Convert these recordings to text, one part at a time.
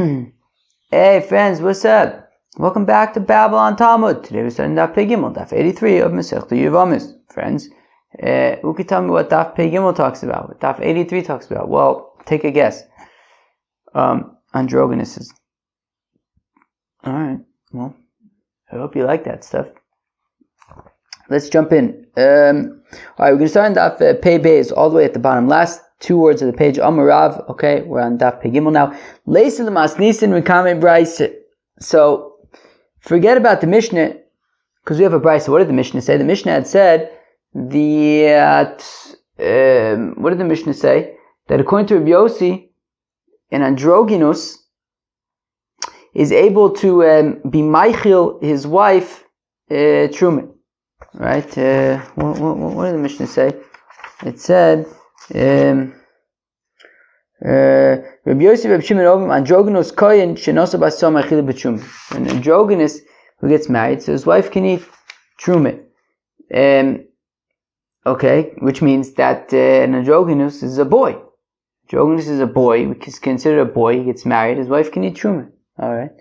Hey friends, what's up? Welcome back to Babylon Talmud. Today we're starting Daf Pei Gimel, Daf 83 of Masechta Yevamos. Friends, who can tell me what Daf Pei Gimel talks about? What Daf 83 talks about? Well, take a guess. Androgynuses. Alright, well, I hope you like that stuff. Let's jump in. Alright, we're going to start in Daf Pei Beis, all the way at the bottom. Last two words of the page, Amarav. Okay, we're on Daf Pei Gimel now. Leisa l'mas nisin rikame brayse. So, forget about the Mishnah, because we have a brayse. What did the Mishnah say? The Mishnah had said what did the Mishnah say? That according to Rabbi Yossi, an androgynous is able to be meichel his wife truma. Right? What did the Mishnah say? It said, Rabbi Yossi, Rabbi Shimon, androgynous kohen shenosa baso meichel b'truma. An androgynous who gets married, so his wife can eat truma. Okay, which means that an androgynous is a boy. Androgynous is a boy, he's considered a boy, he gets married, his wife can eat truma. Alright.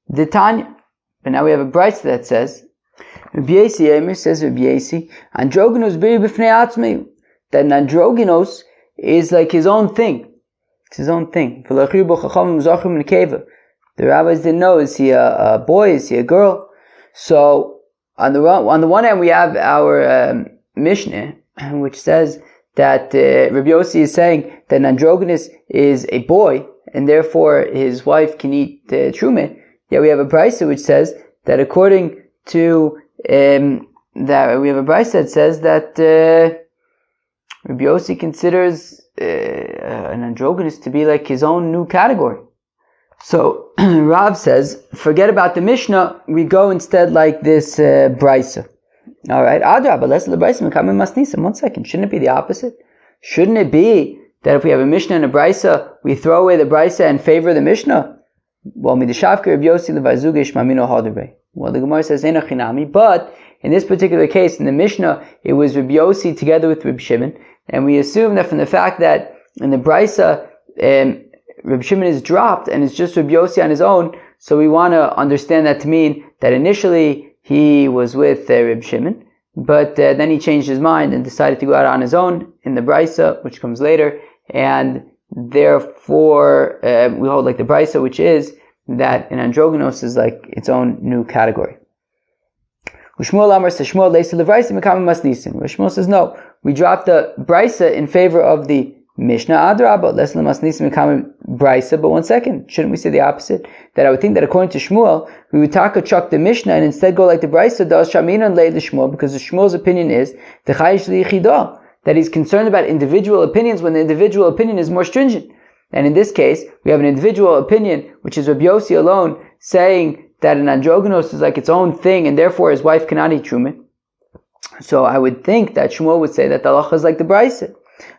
The Tanya. But now we have a brayse that says, Rabbi Yossi, Emer says Rabbi Yossi, androgynous biri b'fnei atzmei. That an androgynous is like his own thing. It's his own thing. The rabbis didn't know, is he a boy, is he a girl? So, on the one hand we have our Mishnah, which says that Rabbi Yossi is saying that an androgynous is a boy, and therefore his wife can eat truma. Yet we have a brayse which says that according to that we have a brayse that says that Rabbi Yossi considers an androgynous to be like his own new category. So Rav says, forget about the Mishnah, we go instead like this brayse. Alright, Adra, but let's the brayse mekamen masnisim. 1 second, shouldn't it be the opposite? Shouldn't it be that if we have a Mishnah and a brayse, we throw away the brayse and favor the Mishnah? Well, midashavke Rabbi Yossi levazugesh mamino hadarbe. Well, the Gemara says ena chinami, but in this particular case, in the Mishnah, it was Rabbi Yossi together with Rabbi Shimon, and we assume that from the fact that in the brayse, Rabbi Shimon is dropped and it's just Rabbi Yossi on his own, so we want to understand that to mean that initially he was with Rabbi Shimon, but then he changed his mind and decided to go out on his own in the brayse, which comes later, and therefore we hold like the brayse, which is that an androgynous is like its own new category. Shmuel Amar says, Shmuel says, no, we drop the brayse in favor of the Mishnah. Adrabah, less l'masnisim mekame brayse. But 1 second, shouldn't we say the opposite? That I would think that according to Shmuel, we would chuck the Mishnah and instead go like the brayse does, shaminan lei l'Shmuel, because the Shmuel's opinion is techayish liyichidah, that he's concerned about individual opinions when the individual opinion is more stringent. And in this case, we have an individual opinion, which is Rabbi Yossi alone, saying that an androgynous is like its own thing, and therefore his wife cannot eat truma. So I would think that Shmuel would say that the halacha is like the brayse.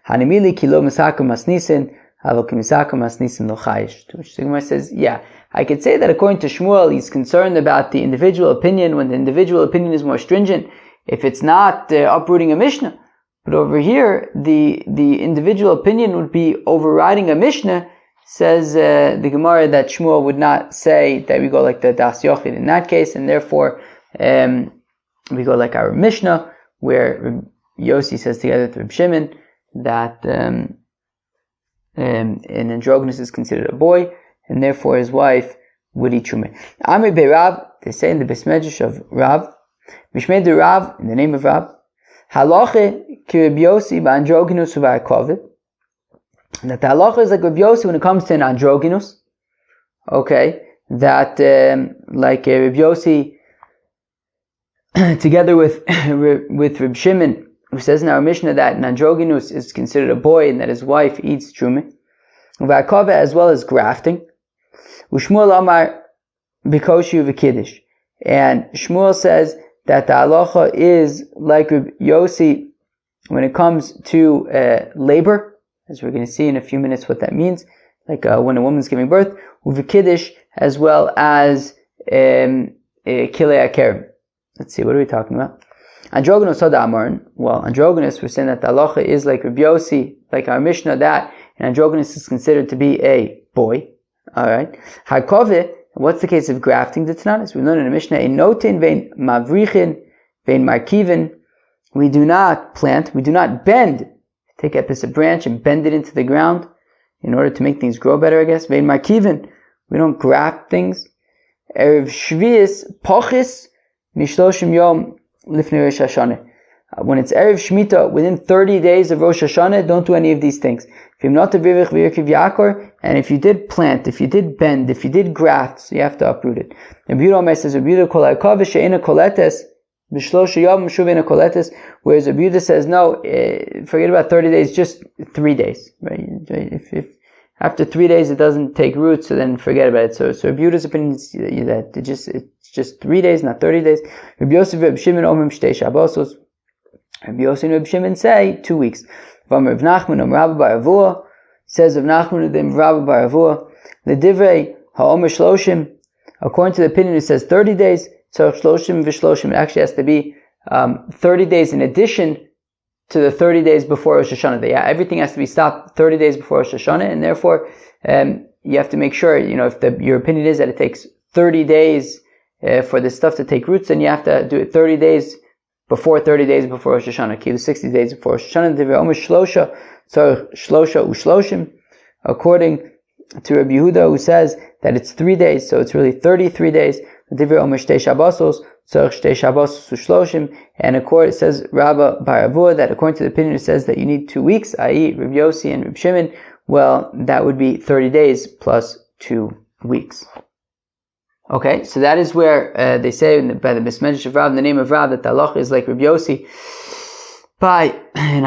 Hanimili kilo misaka masnisin, avol kimisaka masnisin lo chayish. To which the Gemara says, yeah, I could say that according to Shmuel, he's concerned about the individual opinion when the individual opinion is more stringent, if it's not uprooting a Mishnah. But over here, the individual opinion would be overriding a Mishnah. Says the Gemara that Shmuel would not say that we go like the Das Yochid in that case, and therefore we go like our Mishnah, where Yossi says together with Reb Shimon that an androgynous is considered a boy, and therefore his wife would eat truma. Amri be Rav, they say in the Besmedrash of Rav, Mishmei de Rav, in the name of Rav, Halache ki Reb Yossi ba'androgynous u'ba'akovet. That the halacha is like Rabbi Yossi when it comes to an androgynous. Okay, that like Rabbi Yossi together with Rabbi Shimon, who says in our Mishnah that an androgynous is considered a boy and that his wife eats truma, as well as grafting. Ushmuel Amar bikoshi v'kiddush, and Shmuel says that the halacha is like Rabbi Yossi when it comes to labor. As we're going to see in a few minutes what that means, like when a woman's giving birth, uvikiddish, as well as kilei akerim. Let's see, what are we talking about? Androgynous sada amarin. Well, androgynous, we're saying that the halacha is like Rabbi Yossi, like our Mishnah, that an androgynous is considered to be a boy. Alright. Harkove, what's the case of grafting? The Tananis. We learn in the Mishnah, in notin vein mavrichin vein markivin. We do not plant, we do not bend. Take a piece of branch and bend it into the ground in order to make things grow better, I guess. Vein markivin. We don't graft things. Erev Shvius Pochis Mishloshim Yom Lifnei Rosh Hashanah. When it's Erev Shemitah, within 30 days of Rosh Hashanah, don't do any of these things. And if you did plant, if you did bend, if you did graft, so you have to uproot it. And Yehuda says, whereas Yehuda says, no, forget about 30 days, just 3 days. Right? If after 3 days it doesn't take root, so then forget about it. So Yehuda's opinion is that it's just 3 days, not 30 days. Rabbi Yosef, Rabbi Shimon, Omrim Shtei Shabbosos. Rabbi Yosef and Rabbi Shimon say 2 weeks. Rav Nachman, Rabbi Bar Avua, says of Nachman, Rabbi Bar Avua, the Divrei HaOmer Shloshim, according to the opinion, it says 30 days. Tzarech Shloshim v'Shloshim. It actually has to be 30 days in addition to the 30 days before Rosh Hashanah. Everything has to be stopped 30 days before Rosh Hashanah, and therefore you have to make sure, if your opinion is that it takes 30 days for this stuff to take roots, then you have to do it 30 days before Rosh Hashanah. Kilu 60 days before Rosh Hashanah. Divrei Omer Shlosha, Tzarech Shlosha u'Shloshim. According to Rabbi Yehuda, who says that it's 3 days, so it's really 33 days. Divrei Omer Shtei Shabbosos, Tzarech Shtei Shabbosos u'Shloshim. And it says Rabbi Bar Avua that according to the opinion it says that you need 2 weeks, i.e. Rabbi Yossi and Rabbi Shimon. Well, that would be 30 days plus 2 weeks. Okay, so that is where they say by the Mismedrash of Rav, in the name of Rav, that the halacha is like Rabbi Yossi by in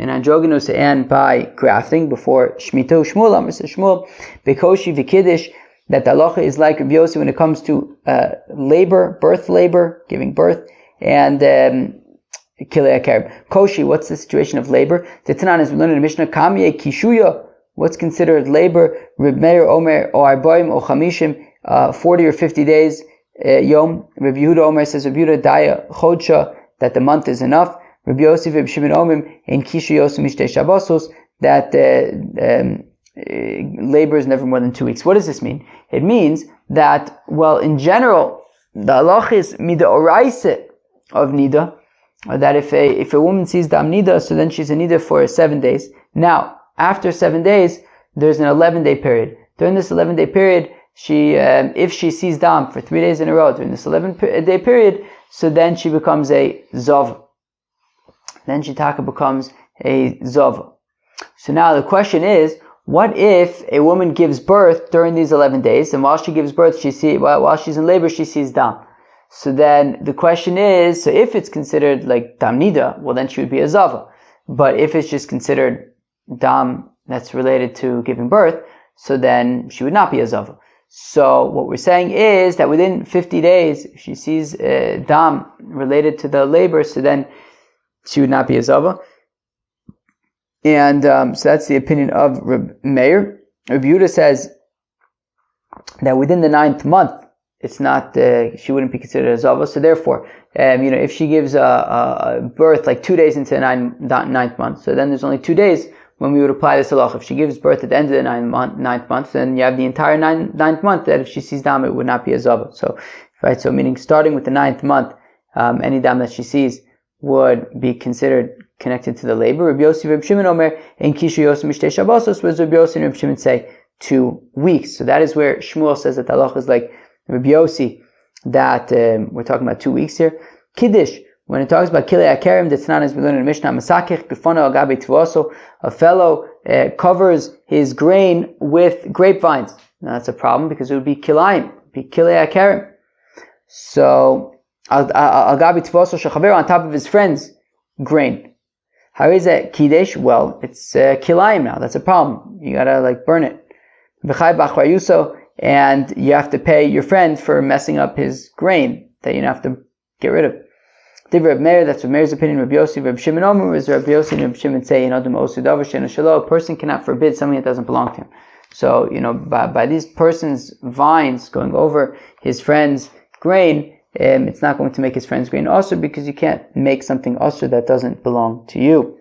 androgynous and by grafting before Shemitah. Shmuel, Amr says Shmuel, Bekoshi v'Kiddush, that the halacha is like Rabbi Yossi when it comes to labor, giving birth, and Kilei HaKerem. Koshi, what's the situation of labor? The Tanan is we learn in the Mishnah, Kamye Kishuya, what's considered labor? Reb Meir Omer O Arboim O Chamishim, 40 or 50 days, Yom. Rabbi Yehuda Omer says, Rabbi Yehuda Daya Chodsha, that the month is enough. Rabbi Yosef, Rabbi Shimon Omrim, in Kishu Yosef Mishtei Shabbosos, that labor is never more than 2 weeks. What does this mean? It means that, well, in general, the halach is mida oraisa of nida, that if a woman sees dam nida, so then she's a nida for 7 days. Now, after 7 days, there's an 11-day period. During this 11-day period, if she sees dam for 3 days in a row during this 11-day period, so then she becomes a zov. Then she becomes a zov. So now the question is, what if a woman gives birth during these 11 days, and while she gives birth, while she's in labor, she sees dam? So then the question is, so if it's considered like dam nida, well then she would be a zava. But if it's just considered dam that's related to giving birth, so then she would not be a zava. So what we're saying is that within 50 days, if she sees dam related to the labor, so then she would not be a zava. And so that's the opinion of Reb Meir. Rabbi Yehuda says that within the 9th month, it's not, she wouldn't be considered a zava. So therefore, if she gives a birth like 2 days into the 9th month, so then there's only 2 days when we would apply this halacha. If she gives birth at the end of the 9th month, then you have the entire 9th month that if she sees dam, it would not be a zava. So, right, so meaning starting with the 9th month, any dam that she sees would be considered connected to the labor. Rabbi Yossi, Rabbi Shimon Omer, in Kishu Yosef Mishtei Shabbosos, was Rabbi Yossi and Rabbi Shimon say 2 weeks. So that is where Shmuel says that the halacha is like Rabbi Yossi, that we're talking about 2 weeks here. Kiddush, when it talks about Kilei HaKerem, the Tanan is we learn in the Mishnah, Masakech B'fono Agabe Tvoso, a fellow covers his grain with grapevines. Now that's a problem because it would be Kilayim, be Kilei HaKerem. So, Agabe Tvoso Shechaver, on top of his friend's grain. How is that Kiddush? Well, it's Kilayim now. That's a problem. You gotta burn it. V'chai b'achrayuso, and you have to pay your friend for messing up his grain that you have to get rid of. Divrei Reb Meir, that's Reb Meir's opinion. Rabbi Yossi, Reb Shimon Omer, is Rabbi Yossi and Reb Shimon say, a person cannot forbid something that doesn't belong to him. So, by these person's vines going over his friend's grain, it's not going to make his friend's grain also, because you can't make something also that doesn't belong to you.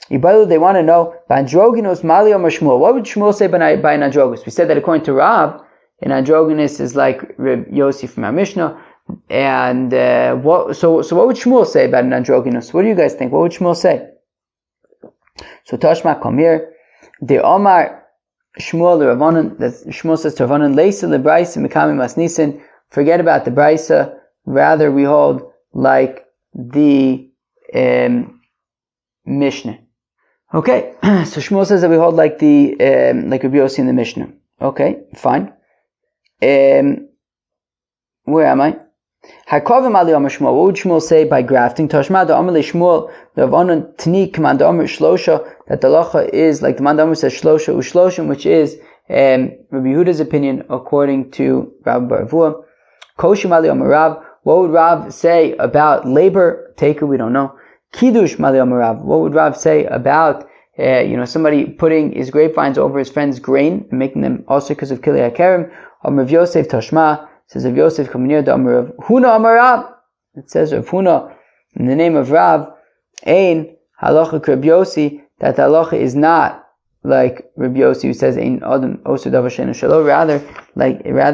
They want to know by androgynous mali or Shmuel. What would Shmuel say by an androgynous? We said that according to Rav, an androgynous is like Reb Yossi from our Mishnah. And so what would Shmuel say about an androgynous? What do you guys think? What would Shmuel say? So Tashma come here. The Omar Shmuel the Ravanan, that Shmuel says to Ravanan, Leisa lebraisa mikami masnisin. Forget about the brisa. Rather, we hold like the Mishnah. Okay, so Shmuel says that we hold like the like Rabbi Yossi in the Mishnah. Okay, fine. Where am I? Hakovim Ali Amar Shmuel. What would Shmuel say by grafting? Tashma the Amar Shmuel the Ravanan Tani Command Amar Shlosha, that the halacha is like the Command Amar says Shlosha Ushloshim, which is Rabbi Yehuda's opinion according to Rabbi Baravua. Koshim Ali Amar Rav. What would Rav say about labor? Taker, we don't know. Kiddush Mali Amar Rav. What would Rav say about somebody putting his grapevines over his friend's grain and making them also because of Kilei HaKerem? Amar Rav Yosef Tashma. Says Rav Yosef coming near the Amar Rav Huna Amar Rav. It says Rav Huna in the name of Rav Ein Halacha Reb Yossi, that the halacha is not like Reb Yossi who says Ein Adam Osu Davar She'eino Shelo. Rather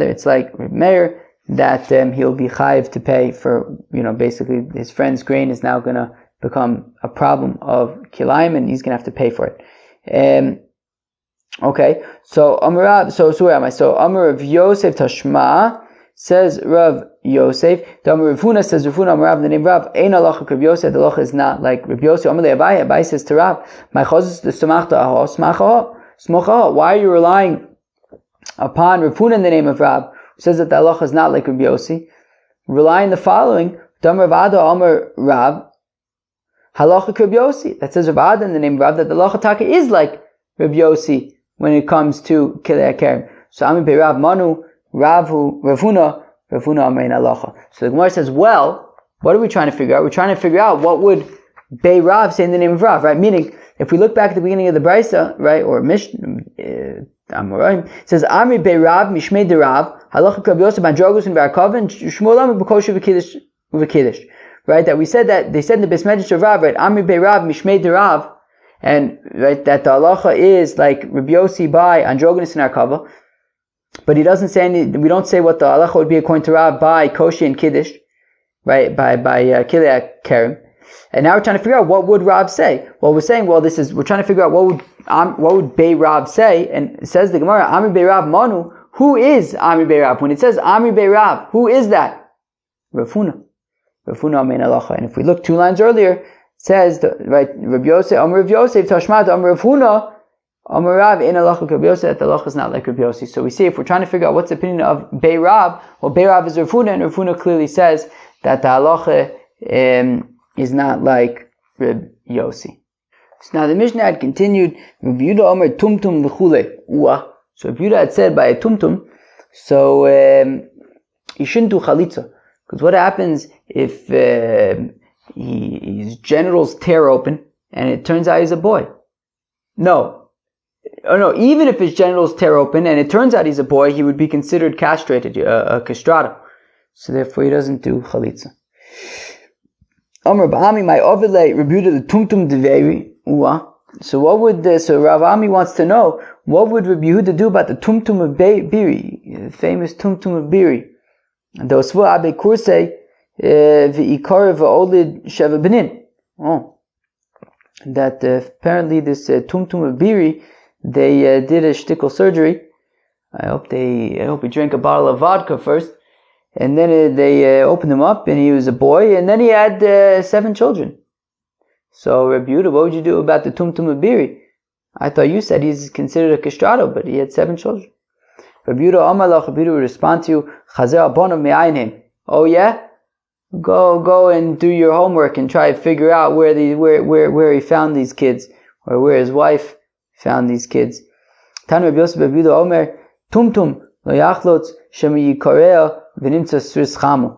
it's like Reb Meir that he'll be chayiv to pay for basically his friend's grain is now going to become a problem of kilayim and he's going to have to pay for it. Okay, so Amar Rav. So where am I? So Amar Rav Yosef Tashma. Says Rav Yosef. The Amar Rav Huna says Rav Huna Amar Rav, the name Rav, Ein halacha Rav Yosef, the halacha is not like Rav Yosef. Amar Abaye, Abaye says to Rav, My chozes the samachta aho, smocha. Why are you relying upon Rav Huna in the name of Rav, who says that the halacha is not like Rav Yosef? Rely on the following, Amar Rav Ada Amar Rav, halacha Rav Yosef. That says Rav Ada in the name of Rav, that the halacha taka is like Rav Yosef when it comes to Kilei HaKerem. So Ami Be Rav Manu, Ravuna Amein Halacha. So the Gemara says, well, what are we trying to figure out? We're trying to figure out what would Bei Rav say in the name of Rav, right? Meaning, if we look back at the beginning of the Brisa, right, or Mishnah, it says, Amri Bei Rav, Mishmei de Rav, Halacha Rav Yosef, Androgus and Barakov, and Shmuel Amri B'kosher V'Kiddush. Right, that we said that, they said in the Besmedrish of Rav, right, Amri Bei Rav, Mishmei de Rav, and, right, that the halacha is like Rabbi Yossi by Androgus and Arkava. But he doesn't say we don't say what the halacha would be according to Rav by Koshi and Kiddush, right, by Kilei HaKerem. And now we're trying to figure out what would Rav say. Well, we're trying to figure out what would Bei Rav say, and it says the Gemara, Amri Bei Rav Manu, who is Amri Bei Rav? When it says Amri Bei Rav, who is that? Rav Huna Amein Halacha. And if we look 2 lines earlier, it says, right, Rav Yosef, Amar Rav Yosef, Tashmat, Amar Rav Huna, Amar Rav in halacha Rav Yosef, that the halacha is not like Rav Yosef. So we see if we're trying to figure out what's the opinion of Bei Rav, well, Bei Rav is Rav Huna, and Rav Huna clearly says that the halacha is not like Rav Yosef. So now the Mishnah had continued. Rav Yehuda Omer Tumtum v'chule. So Rav Yehuda had said by a tumtum, so he shouldn't do chalitza, because what happens if his genitals tear open and it turns out he's a boy? No, even if his genitals tear open and it turns out he's a boy, he would be considered castrated, a castrato. So therefore he doesn't do chalitza. Amar Ba'ami, my ovele, rebuta the tumtum deveri. So what would so Rav Ami wants to know, what would Rabbi Yehuda do about the tumtum of Biri, the famous tumtum of Biri? And the Osvu Abe Kursei, v'ikar v'olid sheva benin. That apparently this tumtum of Biri, they did a shtickle surgery. I hope he drank a bottle of vodka first, and then they opened him up, and he was a boy, and then he had 7 children. So Rabbi Yehuda, what would you do about the tumtum of Biri? I thought you said he's considered a castrato, but he had 7 children. Rabbi Yehuda Amalach, Rabbi Yehuda would respond to you, Chazer abonav me'aynim. Oh yeah? Go and do your homework and try to figure out where he found these kids, or where his wife found these kids. Tan Rabbi Yosef Rabbi Yehuda Omer, Tumtum lo yachlotz shemi yikorea v'nimtza sris chamu.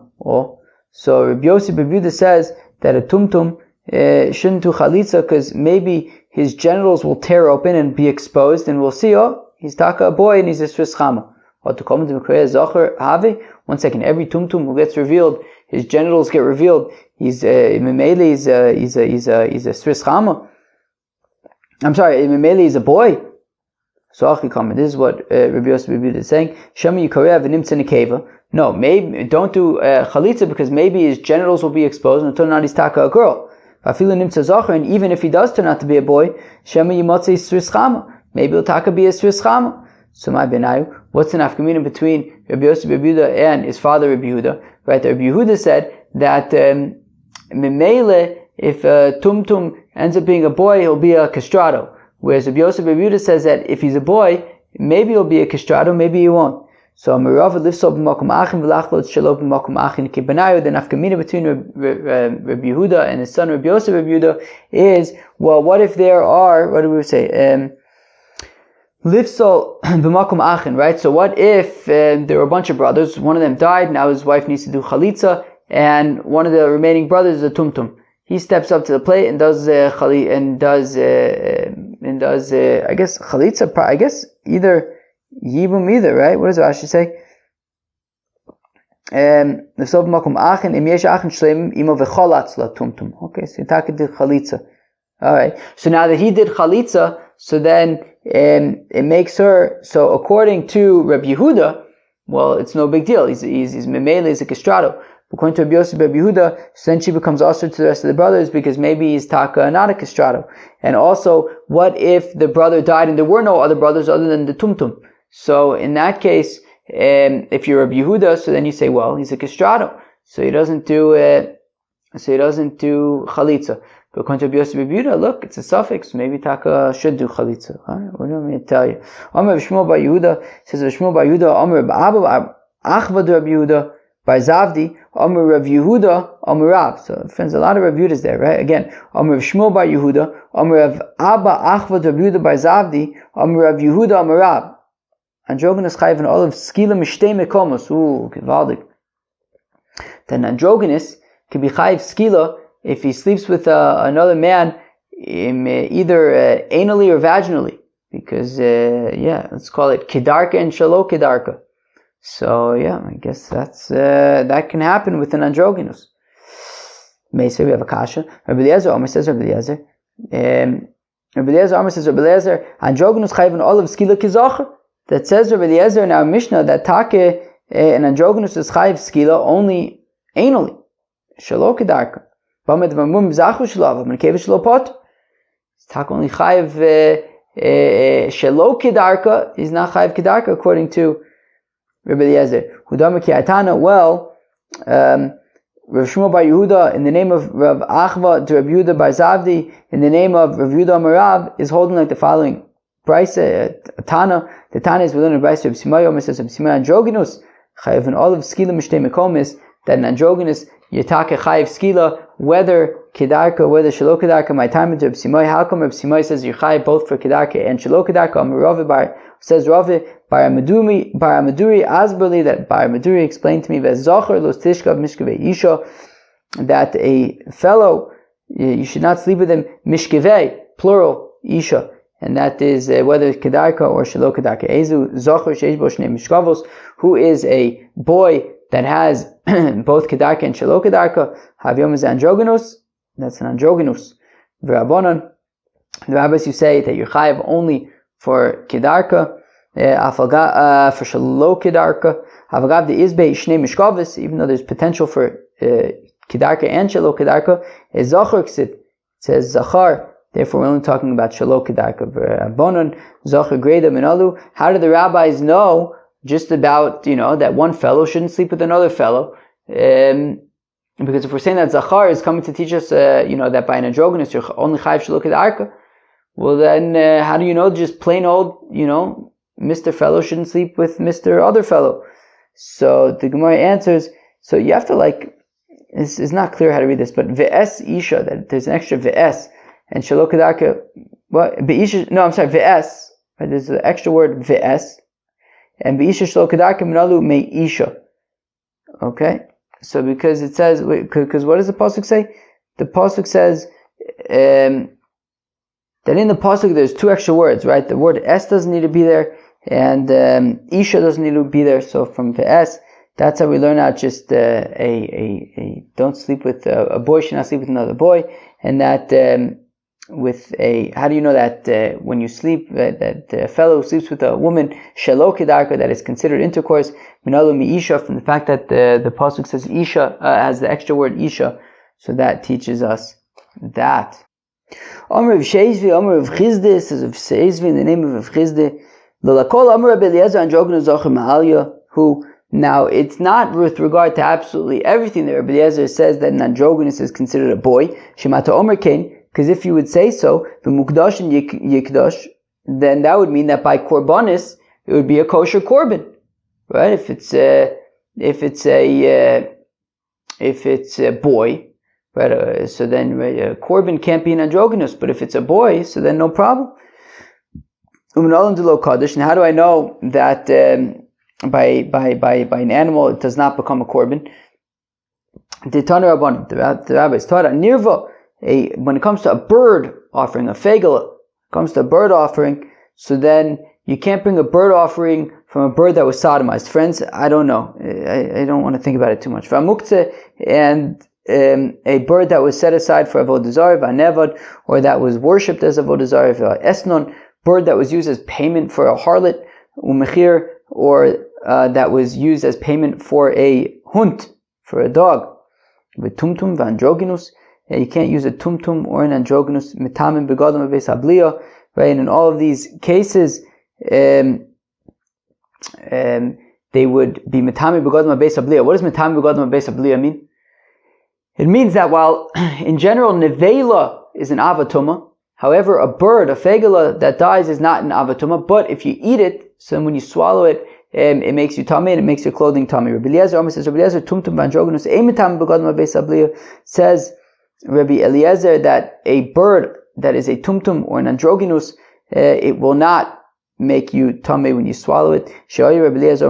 So Rabbi Yosef Rabbi Yehuda says that a tumtum shouldn't do chalitza because maybe his genitals will tear open and be exposed, and we'll see, he's taka a boy and he's a sris chama. One second, every tumtum who gets revealed, his genitals get revealed, he's a sris chama. I'm sorry, if Mimele is a boy, so this is what Rabbi Yosef is saying. Shema Yikarev v'nimtza nekeva. No, maybe don't do chalitza because maybe his genitals will be exposed and turn out he's taka a girl. And even if he does turn out to be a boy, Shema Yimotze Srischama. Maybe he'll taka be a Srischama. So my benayu, what's the nafkamina between Rabbi Yosef Rabbi Yehuda and his father Rabbi Yehuda? Right, Rabbi Yehuda said that Mimele, if Tumtum ends up being a boy, he'll be a castrato. Whereas Rabbi Yosef Rabbi Yehuda says that if he's a boy, maybe he'll be a castrato, maybe he won't. So Merava lifts up b'makom achin v'lachlot shelo b'makom achin kibanayu. The nafkamina between Rabbi Yehuda and his son Rabbi Yosef Rabbi Yehuda is, well, what if there are, what do we say? Lifsol b'makom achin, right? So what if there were a bunch of brothers, one of them died, now his wife needs to do chalitza, and one of the remaining brothers is a tumtum. He steps up to the plate and does I guess chalitza. I guess either yibum either, right? What does Rashi say? Okay, so Taka did chalitza. All right. So now that he did chalitza, so then it makes her. So according to Rabbi Yehuda, well, it's no big deal. He's memele, he's a castrato. According to Rabbi Yosef Rabbi Yehuda, so then she becomes usher to the rest of the brothers because maybe he's taka, not a castrato. And also, what if the brother died and there were no other brothers other than the tumtum? So in that case, if you're Rabbi Yehuda, so then you say, well, he's a castrato, so he doesn't do chalitza. But according to Rabbi Yosef Rabbi Yehuda, look, it's a suffix. Maybe taka should do chalitza. Right? What do you want me to tell you? Amar Shmuel bar Yehuda says Shmuel bar Yehuda Amar Abba Achvad Rabbi Yehuda by Zavdi Amar Rav Yehuda Amar Rav. So friends, a lot of Rav Yehudas there, right? Again, Amar Shmuel bar Yehuda Amar Rav Abba Achvad Rabbi Yehuda by Zavdi Amar Rav Yehuda Amar Rav. Androgynous chayv and olive skila mishtei mekomos. Ooh, gewaldig. Then androgynous can be chayv skila if he sleeps with another man, either anally or vaginally, because let's call it kedarka and shalo kedarka. So I guess that can happen with an androgynous. Maybe we have a kasha. Rabbi Eliezer Omer says Rabbi Eliezer. Rabbi Eliezer Omer says Rabbi Eliezer. Androgynous chayv and olive skila kizacher. That says Rabbi Eliezer in our Mishnah that take an androgynous is chayiv skila only anally. Shalo kedarka. Bamed v'mum b'zachu shalav, but kevish shelo pot. Take only chayiv shalo kedarka is not chayiv kedarka according to Rabbi Eliezer. Hudama ki atana. Well, Rav Shmuel bar Yehuda in the name of Rav Achva to Rav Yehuda bar Zavdi in the name of Rav Yehuda Amarav is holding like the following. Price Tana. The Tana is within the Bryce of Simayo, Mrs. Simay androgynous chayiv and olive skila mishtei mekomis. That an androgynous yitake chayiv skila whether kedarka whether shelo kedarka. My time into Simay. How come Simay says you chayiv both for kedarka and shelo kedarka? Rav bar says Rav bar Amaduri asberli that bar Amaduri explained to me ve'zocher los tishkav mishkevei isha that a fellow you should not sleep with him mishkevei plural isha. And that is whether it's kedarka or shelo kedarka. Ezu zocher sheish bo shnei mishkavos, who is a boy that has both kedarka and shelo kedarka. Havyom is androgynous. That's an androgynous. V'rabonon, the rabbis you say that you're chayiv only for kedarka, for shelo kedarka. Havagav the izbei shnei mishkavos, even though there's potential for kedarka and shelo kedarka. Is zocher ksid. It says zachar. Therefore, we're only talking about shalo kedarka. Bonon zocher greda minalu. How do the rabbis know just about that one fellow shouldn't sleep with another fellow? Because if we're saying that zachar is coming to teach us, that by an androgynous you're only chayiv shalo kedarka, well then how do you know just plain old Mr. Fellow shouldn't sleep with Mr. Other Fellow? So the Gemara answers. So you have to it's not clear how to read this, but ve'es isha, that there's an extra ve'es. And shelo kedarka, ve'es. Right? There's an extra word ve'es, and be'isha shelo kedarka minalu me'isha. Okay, so because it says, because what does the pasuk say? The pasuk says that in the pasuk there's two extra words, right? The word es doesn't need to be there, and isha doesn't need to be there. So from ve'es, that's how we learn out just don't sleep with a boy should not sleep with another boy, and that. how do you know that when you sleep, that a fellow who sleeps with a woman, shelo kedarka, that is considered intercourse, minalu mi isha, from the fact that the pasuk says isha, has the extra word isha, so that teaches us that. Amr of Sheizvi, Amr of Chizde, says of Sheizvi in the name of Chizde, L'lakol Amr of Eliezer Androgynous Zocher Ma'alya, who, now it's not with regard to absolutely everything that Rabbi Eliezer says that an androgynous is considered a boy, Shemata Omer Kain, because if you would say so, the Mukdash and Yikdash, then that would mean that by Korbanis, it would be a kosher Korban, right? If it's a boy, right? So then a Korban can't be an androgynous, but if it's a boy, so then no problem. And how do I know that by an animal it does not become a Korban? The rabbis taught nirva. When it comes to a bird offering, a fegala, comes to a bird offering, so then you can't bring a bird offering from a bird that was sodomized. Friends, I don't know. I don't want to think about it too much. And a bird that was set aside for avodah zarah, v'anevad, or that was worshipped as avodah zarah, v'esnon, bird that was used as payment for a harlot, umechir, or that was used as payment for a hunt, for a dog, with tumtum v'androgynous. You can't use a tumtum or an androgynous mitamim begadim abeis habliya, right? And in all of these cases, they would be mitamim begadim abeis habliya. What does mitamim begadim abeis habliya mean? It means that while in general nevela is an avatuma, however a bird, a fegala that dies is not an avatuma, but if you eat it, so when you swallow it, it makes you tummy and it makes your clothing tummy. Rabbi Eliezer says, Rabbi Eliezer tumtum v'androgynous ein mitamim begadim abeis habliya, says Rabbi Eliezer that a bird that is a tumtum or an androgynous, it will not make you tummy when you swallow it. Rabbi Eliezer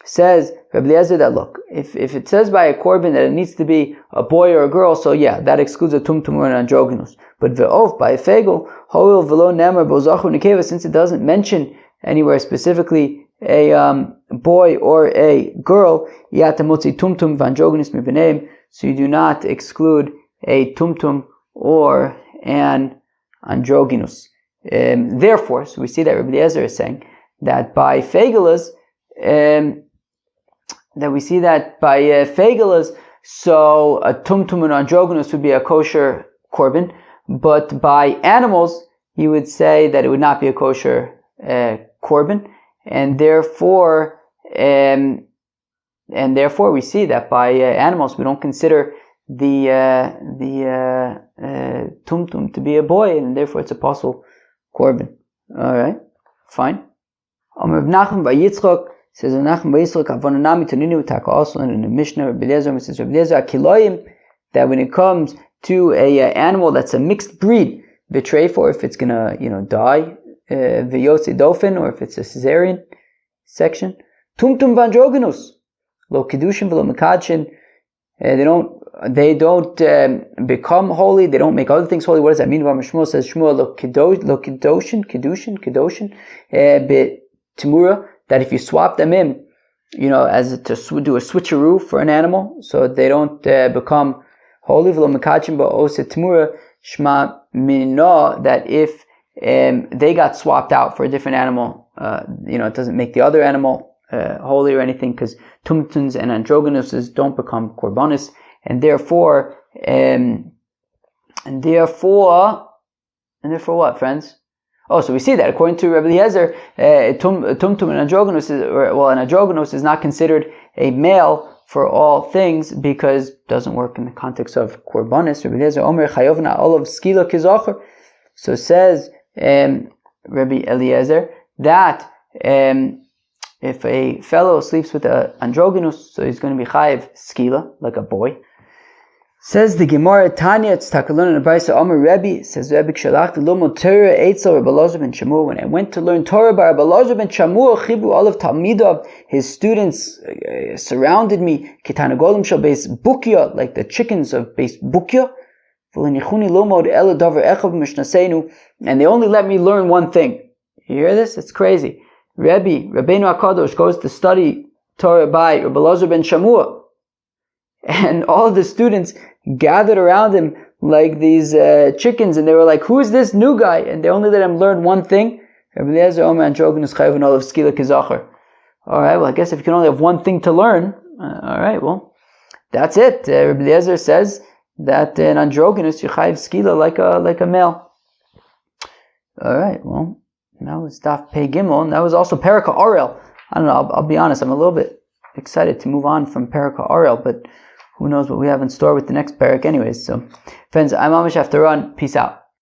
says Rabbi Eliezer that look, if it says by a korban that it needs to be a boy or a girl, so yeah, that excludes a tumtum or an androgynous. But ve'ov, by a fegel, hoil v'lo nemer bo zachu nekeva, since it doesn't mention anywhere specifically a boy or a girl, yatamotzi tumtum v'androgynous mibeneim, so you do not exclude a tumtum or an androgynous. Therefore, so we see that Rabbi Eliezer is saying that by fegelas, so a tumtum and androgynous would be a kosher korban, but by animals, you would say that it would not be a kosher korban, and therefore we see that by animals we don't consider the tumtum to be a boy, and therefore it's a possible korban. All right, fine. Rav Nachman by Yitzchak says Rav Nachman by Yitzchak avonanami toninu taka also in the Mishnah. Rabbi Eliezer says Rabbi Eliezer akiloyim, that when it comes to a animal that's a mixed breed, betray for if it's gonna die, v'yotzi dofen, or if it's a cesarean section, tumtum v'androgynous, lo kedushin v'lo mekadshin. They don't become holy. They don't make other things holy. What does that mean? Shmuel says Shmuel lo kedushin, timura, that if you swap them in, as to do a switcheroo for an animal, so they don't become holy. V'lo mekadshin ba'ose timura shma minah, that if they got swapped out for a different animal, it doesn't make the other animal holy or anything, because tumtums and androgynuses don't become korbanis, and therefore what, friends? Oh, so we see that according to Rabbi Eliezer, tumtum and androgynous an androgynous is not considered a male for all things because it doesn't work in the context of korbanis. Rabbi Eliezer Omer chayovna olav skila kizacher. So says Rabbi Eliezer that if a fellow sleeps with an androgynous, so he's going to be chayiv skila, like a boy. Says the Gemara, Tanya, it's takalun and Abraisa Omer Rebbe, says Rebbe Kshalach, the Lomod Torah, Eitzel, Rabbi Elazar ben Shamua. When I went to learn Torah by Rabbi Elazar ben Shamua, Chibru all of Talmidav, his students surrounded me, Kitana Golem shal Beis Bukya, like the chickens of Beis Bukya, V'lenichuni Lomod Ela Davar Echav Mishnasenu, and they only let me learn one thing. You hear this? It's crazy. Rabbeinu HaKadosh goes to study Torah by Rabbi Elazar ben Shamua, And all of the students gathered around him like these chickens, and they were like, "Who is this new guy?" And they only let him learn one thing. All right, well, I guess if you can only have one thing to learn, all right, well, that's it. Rabbi Eliezer says that in androgynous you chayiv skila like a male. All right, well, that was Daf Pei Gimel, and that was also Perika Orel. I don't know. I'll be honest. I'm a little bit excited to move on from Perika Orel, but who knows what we have in store with the next parak anyways. So, friends, I mamish have to run. Peace out.